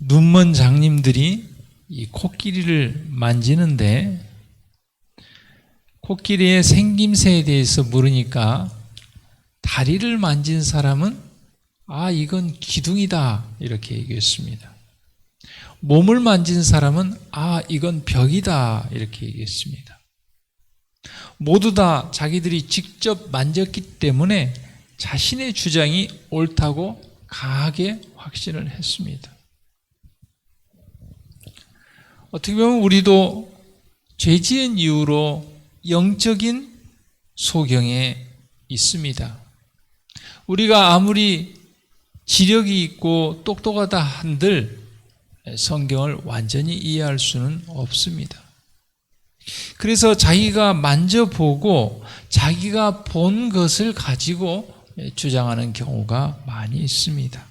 눈먼 장님들이 이 코끼리를 만지는데 코끼리의 생김새에 대해서 물으니까 다리를 만진 사람은 이건 기둥이다 이렇게 얘기했습니다. 몸을 만진 사람은 이건 벽이다 이렇게 얘기했습니다. 모두 다 자기들이 직접 만졌기 때문에 자신의 주장이 옳다고 강하게 확신을 했습니다. 어떻게 보면 우리도 죄 지은 이후로 영적인 소경에 있습니다. 우리가 아무리 지력이 있고 똑똑하다 한들 성경을 완전히 이해할 수는 없습니다. 그래서 자기가 만져보고 자기가 본 것을 가지고 주장하는 경우가 많이 있습니다.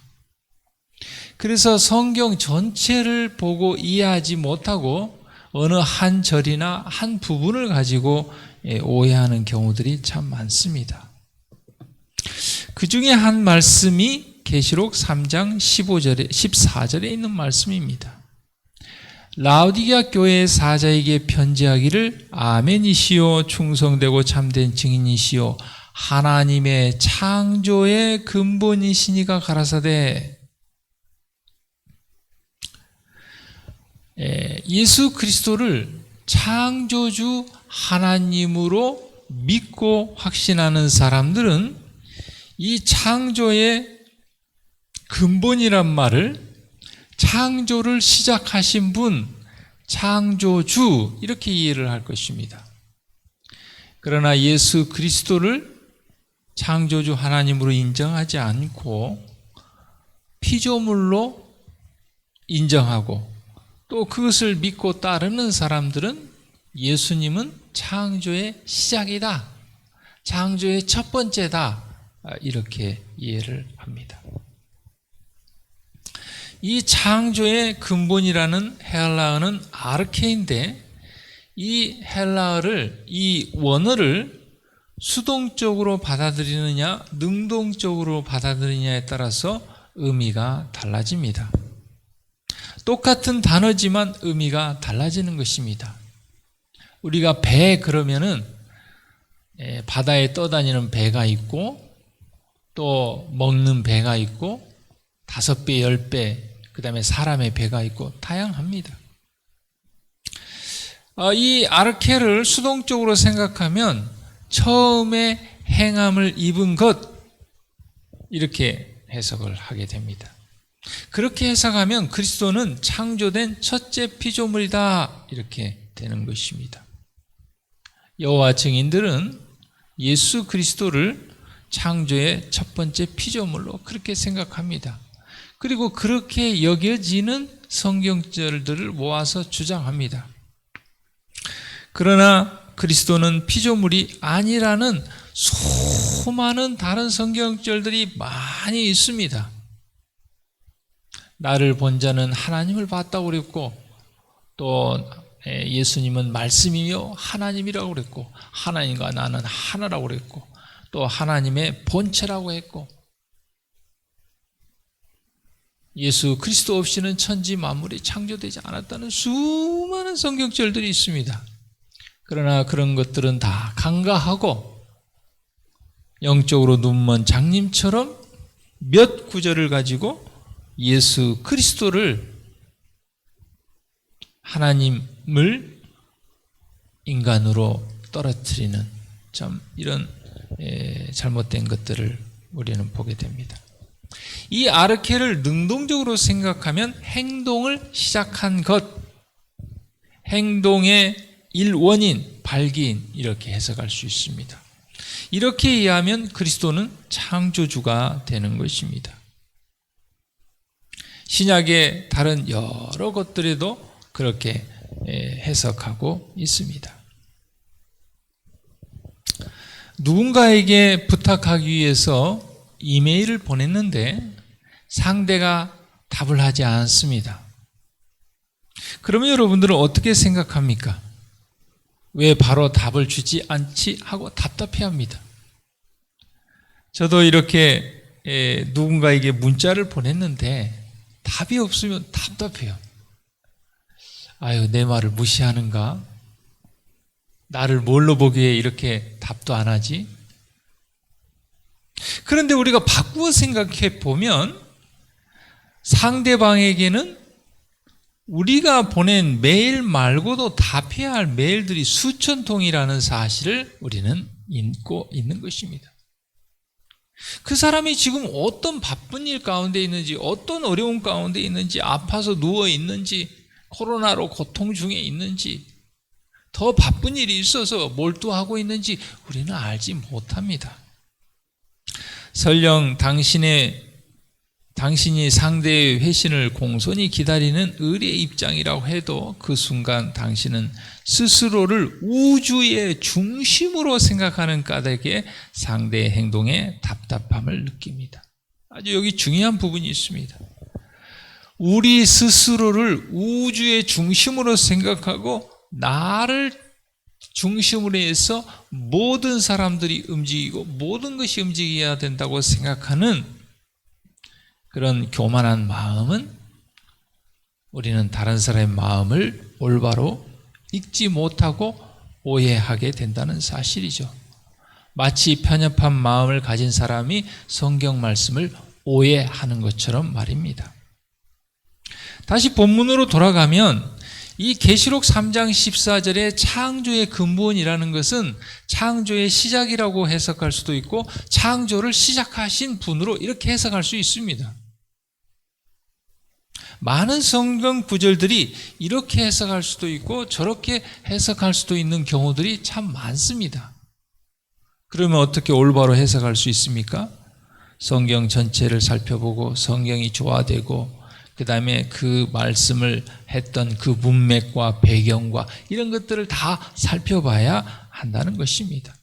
그래서 성경 전체를 보고 이해하지 못하고 어느 한 절이나 한 부분을 가지고 오해하는 경우들이 참 많습니다. 그 중에 한 말씀이 계시록 3장 14절에 있는 말씀입니다. 라오디게아 교회의 사자에게 편지하기를 아멘이시오 충성되고 참된 증인이시오 하나님의 창조의 근본이시니가 가라사대. 예수 그리스도를 창조주 하나님으로 믿고 확신하는 사람들은 이 창조의 근본이란 말을 창조를 시작하신 분, 창조주 이렇게 이해를 할 것입니다. 그러나 예수 그리스도를 창조주 하나님으로 인정하지 않고 피조물로 인정하고 또 그것을 믿고 따르는 사람들은 예수님은 창조의 시작이다, 창조의 첫 번째다 이렇게 이해를 합니다. 이 창조의 근본이라는 헬라어는 아르케인데 이 헬라어를, 이 원어를 수동적으로 받아들이느냐 능동적으로 받아들이느냐에 따라서 의미가 달라집니다. 똑같은 단어지만 의미가 달라지는 것입니다. 우리가 배 그러면은 바다에 떠다니는 배가 있고 또 먹는 배가 있고 5배, 10배, 그 다음에 사람의 배가 있고 다양합니다. 이 아르케를 수동적으로 생각하면 처음에 행함을 입은 것 이렇게 해석을 하게 됩니다. 그렇게 해석하면 그리스도는 창조된 첫째 피조물이다 이렇게 되는 것입니다. 여호와 증인들은 예수 그리스도를 창조의 첫 번째 피조물로 그렇게 생각합니다. 그리고 그렇게 여겨지는 성경절들을 모아서 주장합니다. 그러나 그리스도는 피조물이 아니라는 수많은 다른 성경절들이 많이 있습니다. 나를 본 자는 하나님을 봤다고 그랬고 또 예수님은 말씀이며 하나님이라고 그랬고 하나님과 나는 하나라고 그랬고 또 하나님의 본체라고 했고 예수 그리스도 없이는 천지 만물이 창조되지 않았다는 수많은 성경절들이 있습니다. 그러나 그런 것들은 다 간과하고 영적으로 눈먼 장님처럼 몇 구절을 가지고 예수 그리스도를 하나님을 인간으로 떨어뜨리는 참 이런 잘못된 것들을 우리는 보게 됩니다. 이 아르케를 능동적으로 생각하면 행동을 시작한 것, 행동의 일원인, 발기인 이렇게 해석할 수 있습니다. 이렇게 이해하면 그리스도는 창조주가 되는 것입니다. 신약의 다른 여러 것들에도 그렇게 해석하고 있습니다. 누군가에게 부탁하기 위해서 이메일을 보냈는데 상대가 답을 하지 않습니다. 그러면 여러분들은 어떻게 생각합니까? 왜 바로 답을 주지 않지 하고 답답해합니다. 저도 이렇게 누군가에게 문자를 보냈는데 답이 없으면 답답해요. 아유, 내 말을 무시하는가? 나를 뭘로 보기에 이렇게 답도 안 하지? 그런데 우리가 바꾸어 생각해 보면 상대방에게는 우리가 보낸 메일 말고도 답해야 할 메일들이 수천 통이라는 사실을 우리는 잊고 있는 것입니다. 그 사람이 지금 어떤 바쁜 일 가운데 있는지, 어떤 어려움 가운데 있는지, 아파서 누워 있는지, 코로나로 고통 중에 있는지, 더 바쁜 일이 있어서 몰두하고 있는지 우리는 알지 못합니다. 설령 당신이 상대의 회신을 공손히 기다리는 의리의 입장이라고 해도 그 순간 당신은 스스로를 우주의 중심으로 생각하는 까닭에 상대의 행동에 답답함을 느낍니다. 아주 여기 중요한 부분이 있습니다. 우리 스스로를 우주의 중심으로 생각하고 나를 중심으로 해서 모든 사람들이 움직이고 모든 것이 움직여야 된다고 생각하는 그런 교만한 마음은 우리는 다른 사람의 마음을 올바로 읽지 못하고 오해하게 된다는 사실이죠. 마치 편협한 마음을 가진 사람이 성경 말씀을 오해하는 것처럼 말입니다. 다시 본문으로 돌아가면 이 계시록 3장 14절의 창조의 근본이라는 것은 창조의 시작이라고 해석할 수도 있고 창조를 시작하신 분으로 이렇게 해석할 수 있습니다. 많은 성경 구절들이 이렇게 해석할 수도 있고 저렇게 해석할 수도 있는 경우들이 참 많습니다. 그러면 어떻게 올바로 해석할 수 있습니까? 성경 전체를 살펴보고 성경이 조화되고 그 다음에 그 말씀을 했던 그 문맥과 배경과 이런 것들을 다 살펴봐야 한다는 것입니다.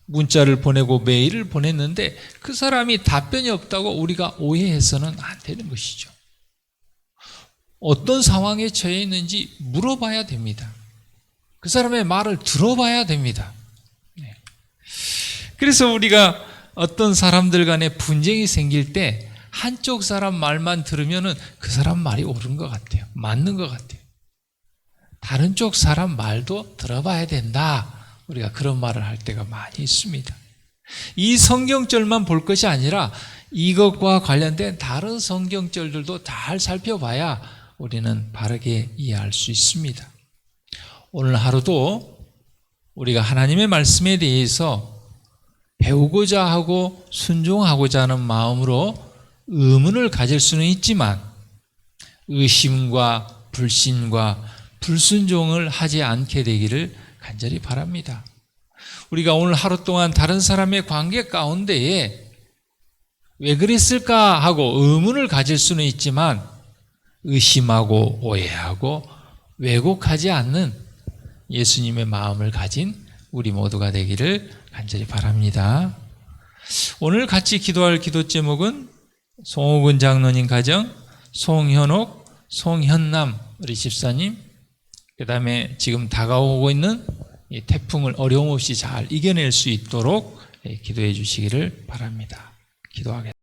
문자를 보내고 메일을 보냈는데 그 사람이 답변이 없다고 우리가 오해해서는 안 되는 것이죠. 어떤 상황에 처해 있는지 물어봐야 됩니다. 그 사람의 말을 들어봐야 됩니다. 그래서 우리가 어떤 사람들 간에 분쟁이 생길 때 한쪽 사람 말만 들으면은 그 사람 말이 옳은 것 같아요. 맞는 것 같아요. 다른 쪽 사람 말도 들어봐야 된다. 우리가 그런 말을 할 때가 많이 있습니다. 이 성경절만 볼 것이 아니라 이것과 관련된 다른 성경절들도 잘 살펴봐야 우리는 바르게 이해할 수 있습니다. 오늘 하루도 우리가 하나님의 말씀에 대해서 배우고자 하고 순종하고자 하는 마음으로 의문을 가질 수는 있지만 의심과 불신과 불순종을 하지 않게 되기를 간절히 바랍니다. 우리가 오늘 하루 동안 다른 사람의 관계 가운데에 왜 그랬을까 하고 의문을 가질 수는 있지만 의심하고 오해하고 왜곡하지 않는 예수님의 마음을 가진 우리 모두가 되기를 간절히 바랍니다. 오늘 같이 기도할 기도 제목은 송호근 장로님 가정, 송현옥, 송현남 우리 집사님, 그 다음에 지금 다가오고 있는 이 태풍을 어려움 없이 잘 이겨낼 수 있도록 기도해 주시기를 바랍니다. 기도하겠습니다.